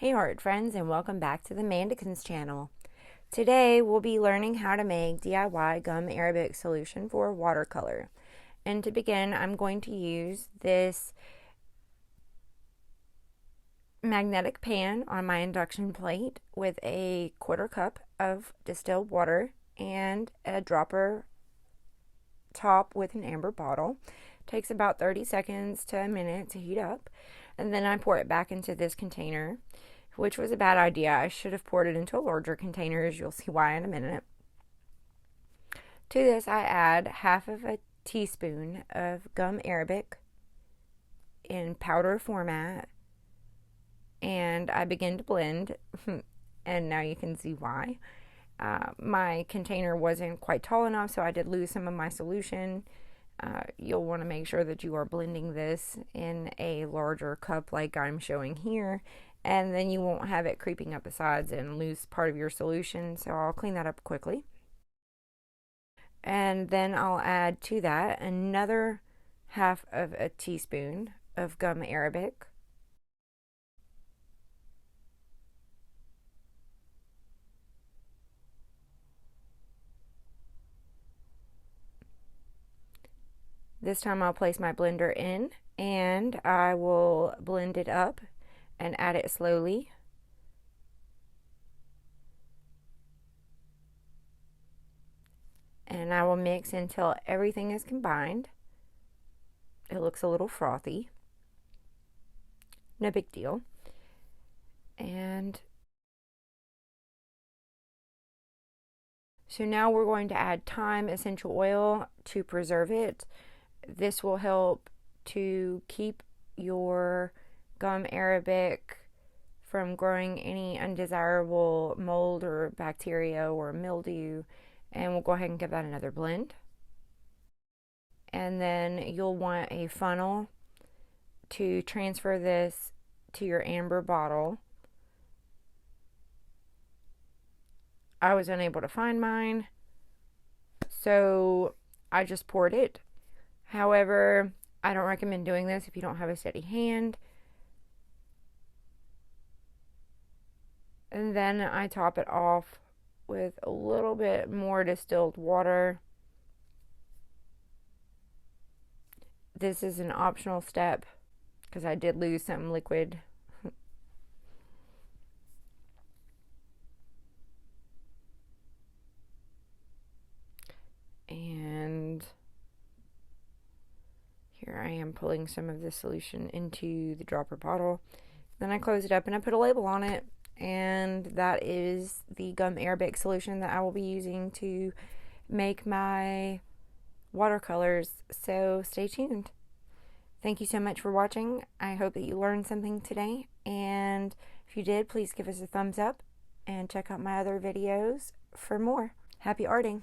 Hey art friends, and welcome back to the Mandakyns Channel. Today we'll be learning how to make DIY gum arabic solution for watercolor. And to begin, I'm going to use this magnetic pan on my induction plate with a 1/4 cup of distilled water and a dropper top with an amber bottle. Takes about 30 seconds to a minute to heat up, and then I pour it back into this container, which was a bad idea. I should have poured it into a larger container, as you'll see why in a minute. To this I add 1/2 of a teaspoon of gum arabic in powder format, and I begin to blend, and now you can see why. My container wasn't quite tall enough, so I did lose some of my solution. You'll want to make sure that you are blending this in a larger cup like I'm showing here, and then you won't have it creeping up the sides and lose part of your solution. So I'll clean that up quickly. And then I'll add to that another 1/2 of a teaspoon of gum arabic. This time I'll place my blender in and I will blend it up and add it slowly. And I will mix until everything is combined. It looks a little frothy. No big deal. And so now we're going to add thyme essential oil to preserve it. This will help to keep your gum arabic from growing any undesirable mold or bacteria or mildew. And we'll go ahead and give that another blend. And then you'll want a funnel to transfer this to your amber bottle. I was unable to find mine, so I just poured it. However, I don't recommend doing this if you don't have a steady hand. And then I top it off with a little bit more distilled water. This is an optional step because I did lose some liquid. And here I am pulling some of the solution into the dropper bottle. Then I close it up and I put a label on it, and that is the gum arabic solution that I will be using to make my watercolors. So stay tuned. Thank you so much for watching. I hope that you learned something today, and if you did, please give us a thumbs up and check out my other videos for more. Happy arting!